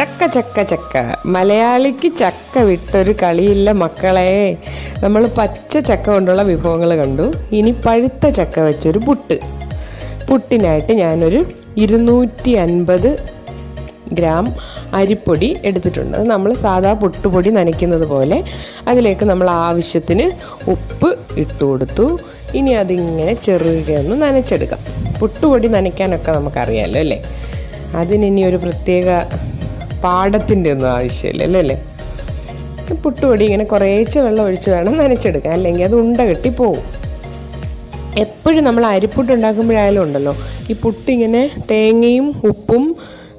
ചക്ക ചക്ക ചക്ക മലയാളിക്ക് ചക്ക വിട്ടൊരു കളിയില്ല മക്കളെ. നമ്മൾ പച്ച ചക്ക കൊണ്ടുള്ള വിഭവങ്ങൾ കണ്ടു. ഇനി പഴുത്ത ചക്ക വെച്ചൊരു പുട്ടിനായിട്ട് ഞാനൊരു 250 ഗ്രാം അരിപ്പൊടി എടുത്തിട്ടുണ്ട്. അത് നമ്മൾ സാധാ പുട്ടുപൊടി നനയ്ക്കുന്നത് പോലെ അതിലേക്ക് നമ്മൾ ആവശ്യത്തിന് ഉപ്പ് ഇട്ട് കൊടുത്തു. ഇനി അതിങ്ങനെ ചെറുകെ ഒന്ന് നനച്ചെടുക്കാം. പുട്ടുപൊടി നനയ്ക്കാനൊക്കെ നമുക്കറിയാമല്ലോ അല്ലേ. അതിനി ഒരു പ്രത്യേക പാടത്തിൻ്റെ ഒന്നും ആവശ്യമില്ലല്ലോ അല്ലേ. പുട്ടുപൊടി ഇങ്ങനെ കുറേശ്ശെ വെള്ളം ഒഴിച്ച് വേണം നനച്ചെടുക്കാൻ, അല്ലെങ്കിൽ അത് ഉണ്ട കെട്ടി പോവും. എപ്പോഴും നമ്മൾ അരിപ്പുട്ട് ഉണ്ടാക്കുമ്പോഴായാലും ഉണ്ടല്ലോ, ഈ പുട്ടിങ്ങനെ തേങ്ങയും ഉപ്പും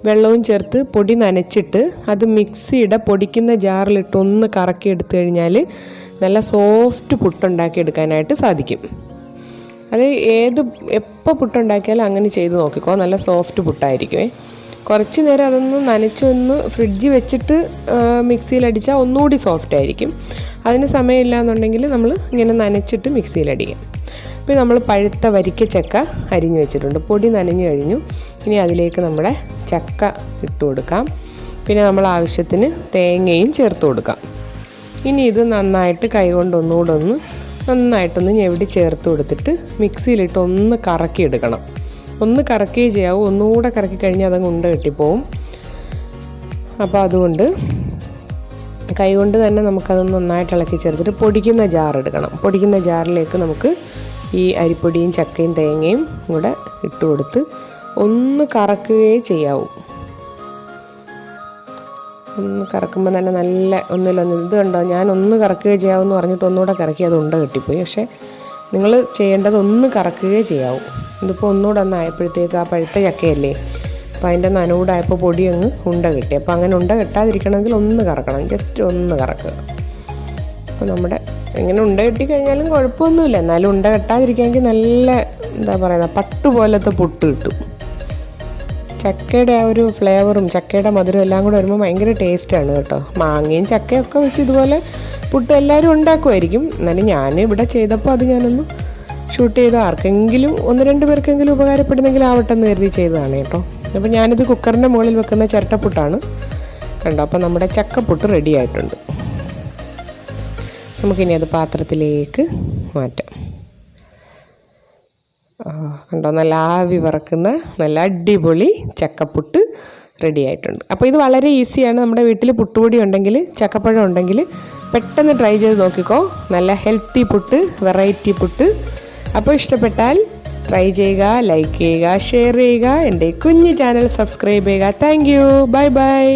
വെള്ളവും ചേർത്ത് പൊടി നനച്ചിട്ട് അത് മിക്സിയുടെ പൊടിക്കുന്ന ജാറിലിട്ട് ഒന്ന് കറക്കി എടുത്തു കഴിഞ്ഞാൽ നല്ല സോഫ്റ്റ് പുട്ടുണ്ടാക്കി എടുക്കാനായിട്ട് സാധിക്കും. അത് എപ്പോൾ പുട്ടുണ്ടാക്കിയാലും അങ്ങനെ ചെയ്ത് നോക്കിക്കോ, നല്ല സോഫ്റ്റ് പുട്ടായിരിക്കുമേ. കുറച്ച് നേരം അതൊന്ന് നനച്ചൊന്ന് ഫ്രിഡ്ജിൽ വെച്ചിട്ട് മിക്സിയിലടിച്ചാൽ ഒന്നുകൂടി സോഫ്റ്റ് ആയിരിക്കും. അതിന് സമയമില്ല എന്നുണ്ടെങ്കിൽ നമ്മൾ ഇങ്ങനെ നനച്ചിട്ട് മിക്സിയിലടിക്കാം. ഇപ്പോൾ നമ്മൾ പഴുത്ത വരിക്ക ചക്ക അരിഞ്ഞു വെച്ചിട്ടുണ്ട്. പൊടി നനഞ്ഞു കഴിഞ്ഞു. ഇനി അതിലേക്ക് നമ്മുടെ ചക്ക ഇട്ട് കൊടുക്കാം. പിന്നെ നമ്മൾ ആവശ്യത്തിന് തേങ്ങയും ചേർത്ത് കൊടുക്കാം. ഇനി ഇത് നന്നായിട്ട് കൈകൊണ്ട് നന്നായിട്ടൊന്ന് ഞെവിടി ചേർത്ത് കൊടുത്തിട്ട് മിക്സിയിലിട്ട് ഒന്ന് കറക്കിയെടുക്കണം. ഒന്ന് കറക്കുകയേ ചെയ്യാവൂ, ഒന്നുകൂടെ കറക്കി കഴിഞ്ഞാൽ അതങ്ങ് ഉണ്ട കെട്ടിപ്പോവും. അപ്പോൾ അതുകൊണ്ട് കൈകൊണ്ട് തന്നെ നമുക്കതൊന്ന് നന്നായിട്ട് ഇളക്കി ചേർത്തിട്ട് പൊടിക്കുന്ന ജാർ എടുക്കണം. പൊടിക്കുന്ന ജാറിലേക്ക് നമുക്ക് ഈ അരിപ്പൊടിയും ചക്കയും തേങ്ങയും കൂടെ ഇട്ട് കൊടുത്ത് ഒന്ന് കറക്കുകയേ ചെയ്യാവൂ. ഒന്ന് കറക്കുമ്പോൾ തന്നെ നല്ല ഒന്നിലൊന്ന് ഇത് കണ്ടോ, ഞാൻ ഒന്ന് കറക്കുകയേ ചെയ്യാവൂന്ന് പറഞ്ഞിട്ട് ഒന്നുകൂടെ കറക്കി അത് ഉണ്ട കെട്ടിപ്പോയി. പക്ഷേ നിങ്ങൾ ചെയ്യേണ്ടത് ഒന്ന് കറക്കുകയേ ചെയ്യാവൂ. ഇതിപ്പോൾ ഒന്നുകൂടെ ഒന്നായപ്പോഴത്തേക്ക് ആ പഴുത്ത ചക്കയല്ലേ, അപ്പോൾ അതിൻ്റെ നനൂടായപ്പോൾ പൊടി അങ്ങ് ഉണ്ട കെട്ടി. അപ്പോൾ അങ്ങനെ ഉണ്ട കെട്ടാതിരിക്കണമെങ്കിൽ ഒന്ന് കറക്കണം, ജസ്റ്റ് ഒന്ന് കറക്കുക. അപ്പോൾ നമ്മുടെ ഇങ്ങനെ ഉണ്ട കെട്ടി കഴിഞ്ഞാലും കുഴപ്പമൊന്നുമില്ല, എന്നാലും ഉണ്ട കെട്ടാതിരിക്കാമെങ്കിൽ നല്ല എന്താ പറയുക പട്ടുപോലത്തെ പുട്ട് കിട്ടും. ചക്കയുടെ ആ ഒരു ഫ്ലേവറും ചക്കയുടെ മധുരം എല്ലാം കൂടെ വരുമ്പോൾ ഭയങ്കര ടേസ്റ്റാണ് കേട്ടോ. മാങ്ങയും ചക്കയൊക്കെ വെച്ച് ഇതുപോലെ പുട്ട് എല്ലാവരും ഉണ്ടാക്കുമായിരിക്കും. എന്നാലും ഞാൻ ഇവിടെ ചെയ്തപ്പോൾ അത് ഞാനൊന്ന് ഷൂട്ട് ചെയ്ത് ആർക്കെങ്കിലും 1-2 പേർക്കെങ്കിലും ഉപകാരപ്പെടുന്നെങ്കിൽ ആവട്ടെ എന്ന് കരുതി ചെയ്തതാണ് കേട്ടോ. അപ്പോൾ ഞാനിത് കുക്കറിൻ്റെ മുകളിൽ വെക്കുന്ന ചിരട്ടപ്പുട്ടാണ് കണ്ടോ. അപ്പോൾ നമ്മുടെ ചക്കപ്പുട്ട് റെഡി ആയിട്ടുണ്ട്. നമുക്കിനി അത് പാത്രത്തിലേക്ക് മാറ്റാം. കണ്ടോ, നല്ല ആവി പറക്കുന്ന നല്ല അടിപൊളി ചക്കപ്പുട്ട് റെഡി ആയിട്ടുണ്ട്. അപ്പോൾ ഇത് വളരെ ഈസിയാണ്. നമ്മുടെ വീട്ടിൽ പുട്ടുപൊടി ഉണ്ടെങ്കിൽ, ചക്കപ്പഴം ഉണ്ടെങ്കിൽ പെട്ടെന്ന് ട്രൈ ചെയ്ത് നോക്കിക്കോ. നല്ല ഹെൽത്തി പുട്ട്, വെറൈറ്റി പുട്ട്. അപ്പോൾ ഇഷ്ടപ്പെട്ടാൽ ട്രൈ ചെയ്യുക, ലൈക്ക് ചെയ്യുക, ഷെയർ ചെയ്യുക, എൻ്റെ കുഞ്ഞു ചാനൽ സബ്സ്ക്രൈബ് ചെയ്യുക. Thank you, bye bye.